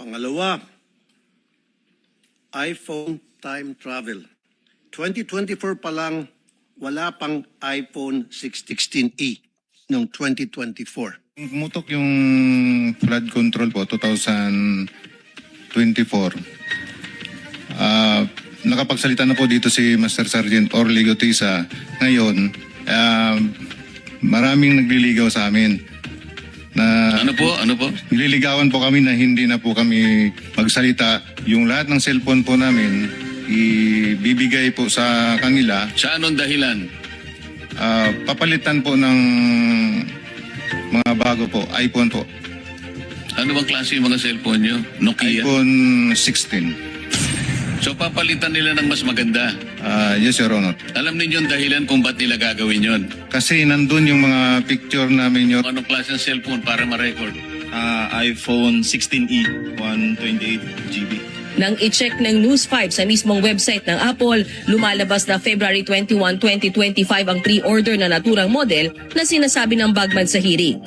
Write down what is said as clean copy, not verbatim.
Pangalawa, iPhone time travel. 2024 pa lang, wala pang iPhone 16e noong 2024. Pumutok yung flood control po 2024. Nakapagsalita na po dito si Master Sergeant Orly Gutisa. Ngayon, maraming nagliligaw sa amin. Ano po? Nililigawan po kami na hindi na po kami magsalita. Yung lahat ng cellphone po namin, ibibigay po sa kanila. Sa anong dahilan? Papalitan po ng mga bago po, iPhone po. Ano bang klase yung mga cellphone nyo? Nokia? iPhone 16. So papalitan nila ng mas maganda. Yes, Your Honor. Alam ninyo ang dahilan kung ba't nila gagawin yon? Kasi nandun yung mga picture namin, Your Anong klase ng cellphone para ma-record? iPhone 16e, 128 GB. Nang i-check ng News 5 sa mismong website ng Apple, lumalabas na February 21, 2025 ang pre-order na naturang model na sinasabi ng Bagman sa hearing.